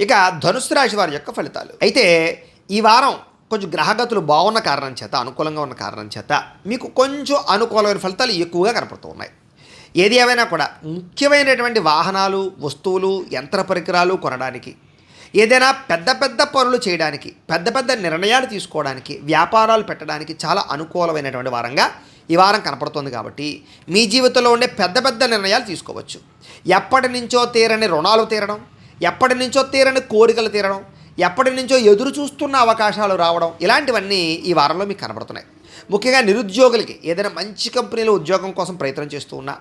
ఇక ధనుస్సు రాశి వారి యొక్క ఫలితాలు అయితే ఈ వారం కొంచెం గ్రహగతులు బాగున్న కారణం చేత, అనుకూలంగా ఉన్న కారణం చేత మీకు కొంచెం అనుకూలమైన ఫలితాలు ఎక్కువగా కనపడుతూ ఉన్నాయి. ఏది ఏమైనా కూడా ముఖ్యమైనటువంటి వాహనాలు, వస్తువులు, యంత్ర పరికరాలు కొనడానికి, ఏదైనా పెద్ద పెద్ద పనులు చేయడానికి, పెద్ద పెద్ద నిర్ణయాలు తీసుకోవడానికి, వ్యాపారాలు పెట్టడానికి చాలా అనుకూలమైనటువంటి వారంగా ఈ వారం కనపడుతుంది. కాబట్టి మీ జీవితంలో ఉండే పెద్ద పెద్ద నిర్ణయాలు తీసుకోవచ్చు. ఎప్పటి నుంచో తీరని రుణాలు తీరడం, ఎప్పటి నుంచో తీరని కోరికలు తీరడం, ఎప్పటి నుంచో ఎదురు చూస్తున్న అవకాశాలు రావడం, ఇలాంటివన్నీ ఈ వారంలో మీకు కనబడుతున్నాయి. ముఖ్యంగా నిరుద్యోగులకి ఏదైనా మంచి కంపెనీలో ఉద్యోగం కోసం ప్రయత్నం చేస్తూ ఉన్నా,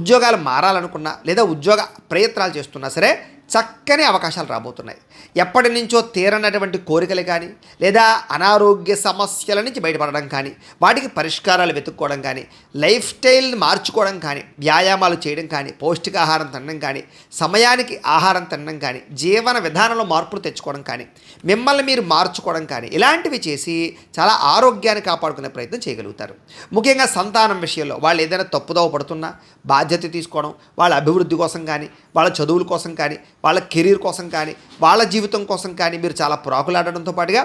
ఉద్యోగాలు మారాలనుకున్నా, లేదా ఉద్యోగ ప్రయత్నాలు చేస్తున్నా సరే చక్కని అవకాశాలు రాబోతున్నాయి. ఎప్పటి నుంచో తీరనటువంటి కోరికలు కానీ, లేదా అనారోగ్య సమస్యల నుంచి బయటపడడం కానీ, వాటికి పరిష్కారాలు వెతుక్కోవడం కానీ, లైఫ్ స్టైల్ని మార్చుకోవడం కానీ, వ్యాయామాలు చేయడం కానీ, పౌష్టికాహారం తినడం కానీ, సమయానికి ఆహారం తినడం కానీ, జీవన విధానంలో మార్పులు తెచ్చుకోవడం కానీ, మిమ్మల్ని మీరు మార్చుకోవడం కానీ, ఇలాంటివి చేసి చాలా ఆరోగ్యాన్ని కాపాడుకునే ప్రయత్నం చేయగలుగుతారు. ముఖ్యంగా సంతానం విషయంలో వాళ్ళు ఏదైనా తప్పుదోవ పడుతున్నా బాధ్యత తీసుకోవడం, వాళ్ళ అభివృద్ధి కోసం కానీ, వాళ్ళ చదువుల కోసం కానీ, వాళ్ళ కెరీర్ కోసం కానీ, వాళ్ళ జీవితం కోసం కానీ మీరు చాలా ప్రాకులాడడంతో పాటుగా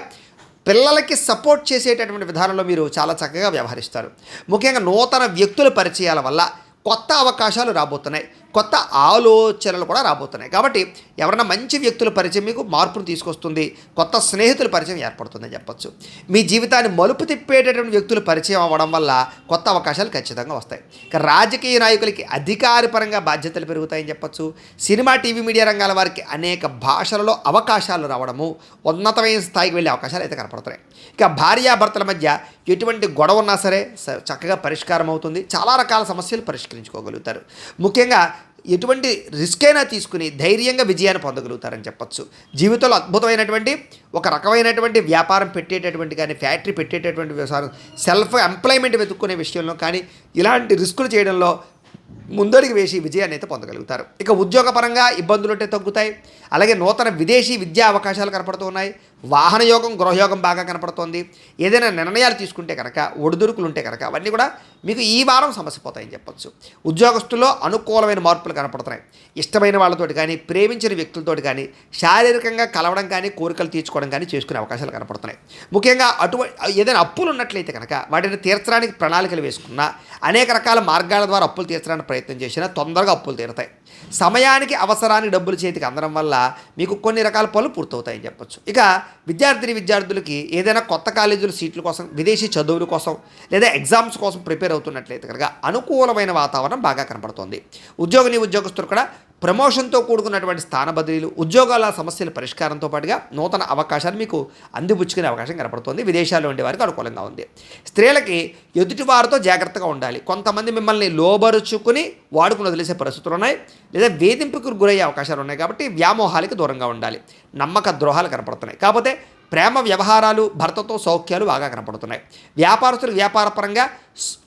పిల్లలకి సపోర్ట్ చేసేటటువంటి విధానంలో మీరు చాలా చక్కగా వ్యవహరిస్తారు. ముఖ్యంగా నూతన వ్యక్తుల పరిచయాల వల్ల కొత్త అవకాశాలు రాబోతున్నాయి, కొత్త ఆలోచనలు కూడా రాబోతున్నాయి. కాబట్టి ఎవరైనా మంచి వ్యక్తుల పరిచయం మీకు మార్పును తీసుకొస్తుంది, కొత్త స్నేహితుల పరిచయం ఏర్పడుతుందని చెప్పొచ్చు. మీ జీవితాన్ని మలుపు తిప్పేటటువంటి వ్యక్తుల పరిచయం అవ్వడం వల్ల కొత్త అవకాశాలు ఖచ్చితంగా వస్తాయి. ఇక రాజకీయ నాయకులకి అధికారపరంగా బాధ్యతలు పెరుగుతాయని చెప్పొచ్చు. సినిమా, టీవీ, మీడియా రంగాల వారికి అనేక భాషలలో అవకాశాలు రావడము, ఉన్నతమైన స్థాయికి వెళ్ళే అవకాశాలు అయితే కనపడుతున్నాయి. ఇక భార్యాభర్తల మధ్య ఎటువంటి గొడవ ఉన్నా సరే చక్కగా పరిష్కారం అవుతుంది. చాలా రకాల సమస్యలు పరిష్కరించుకోగలుగుతారు. ముఖ్యంగా ఎటువంటి రిస్క్ అయినా తీసుకుని ధైర్యంగా విజయాన్ని పొందగలుగుతారని చెప్పొచ్చు. జీవితంలో అద్భుతమైనటువంటి ఒక రకమైనటువంటి వ్యాపారం పెట్టేటటువంటి కానీ, ఫ్యాక్టరీ పెట్టేటటువంటి వ్యవసాయం, సెల్ఫ్ ఎంప్లాయ్మెంట్ వెతుక్కునే విషయంలో కానీ, ఇలాంటి రిస్కులు చేయడంలో ముందడుగు వేసి విజయాన్ని అయితే పొందగలుగుతారు. ఇక ఉద్యోగపరంగా ఇబ్బందులు ఉంటే తగ్గుతాయి. అలాగే నూతన విదేశీ విద్యా అవకాశాలు కనపడుతూ ఉన్నాయి. వాహన యోగం, గృహయోగం బాగా కనపడుతోంది. ఏదైనా నిర్ణయాలు తీసుకుంటే కనుక, ఒడిదుడుకులు ఉంటే కనుక అవన్నీ కూడా మీకు ఈ వారం సమస్య పోతాయని చెప్పొచ్చు. ఉద్యోగస్తుల్లో అనుకూలమైన మార్పులు కనపడుతున్నాయి. ఇష్టమైన వాళ్ళతోటి కానీ, ప్రేమించిన వ్యక్తులతోటి కానీ, శారీరకంగా కలవడం కానీ, కోరికలు తీర్చుకోవడం కానీ చేసుకునే అవకాశాలు కనపడుతున్నాయి. ముఖ్యంగా ఏదైనా అప్పులు ఉన్నట్లయితే కనుక వాటిని తీర్చడానికి ప్రణాళికలు వేసుకున్నా, అనేక రకాల మార్గాల ద్వారా అప్పులు తీర్చడానికి ప్రయత్నం చేసినా తొందరగా అప్పులు తీరుతాయి. సమయానికి అవసరానికి డబ్బులు చేతికి అందడం వల్ల మీకు కొన్ని రకాల పనులు పూర్తవుతాయని చెప్పొచ్చు. ఇక విద్యార్థులకి ఏదైనా కొత్త కాలేజీల సీట్ల కోసం, విదేశీ చదువుల కోసం, లేదా ఎగ్జామ్స్ కోసం ప్రిపేర్ అవుతున్నట్లయితే కనుక అనుకూలమైన వాతావరణం బాగా కనపడుతోంది. ఉద్యోగస్తులు కూడా ప్రమోషన్తో కూడుకున్నటువంటి స్థాన బదిలీలు, ఉద్యోగాల సమస్యల పరిష్కారంతో పాటుగా నూతన అవకాశాలు మీకు అందిపుచ్చుకునే అవకాశం కనపడుతుంది. విదేశాల్లో ఉండే వారికి అనుకూలంగా ఉంది. స్త్రీలకి ఎదుటివారితో జాగ్రత్తగా ఉండాలి. కొంతమంది మిమ్మల్ని లోబరుచుకుని వాడుకుని వదిలేసే పరిస్థితులు ఉన్నాయి, లేదా వేధింపుకు గురయ్యే అవకాశాలు ఉన్నాయి. కాబట్టి వ్యామోహాలకి దూరంగా ఉండాలి. నమ్మక ద్రోహాలు కనపడుతున్నాయి. కాకపోతే ప్రేమ వ్యవహారాలు, భర్తతో సౌఖ్యాలు బాగా కనపడుతున్నాయి. వ్యాపారస్తులు వ్యాపారపరంగా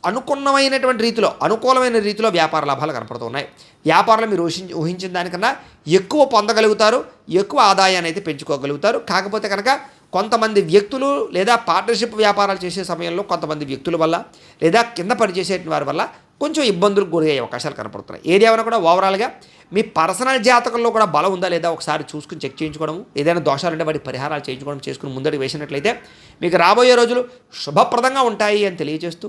అనుకూలమైన రీతిలో వ్యాపార లాభాలు కనపడుతున్నాయి. వ్యాపారంలో మీరు ఊహించిన దానికన్నా ఎక్కువ పొందగలుగుతారు, ఎక్కువ ఆదాయాన్ని అయితే పెంచుకోగలుగుతారు. కాకపోతే కనుక కొంతమంది వ్యక్తులు లేదా పార్ట్నర్షిప్ వ్యాపారాలు చేసే సమయంలో కొంతమంది వ్యక్తుల వల్ల, లేదా కింద పనిచేసే వారి వల్ల కొంచెం ఇబ్బందులకు గురయ్యే అవకాశాలు కనపడుతున్నాయి. ఏది ఏమైనా కూడా ఓవరాల్గా మీ పర్సనల్ జాతకంలో కూడా బలం ఉందా లేదా ఒకసారి చూసుకుని చెక్ చేయించుకోవడం, ఏదైనా దోషాలు ఉంటే వాటి పరిహారాలు చేసుకుని ముందడుగు వేసినట్లయితే మీకు రాబోయే రోజులు శుభప్రదంగా ఉంటాయి అని తెలియజేస్తూ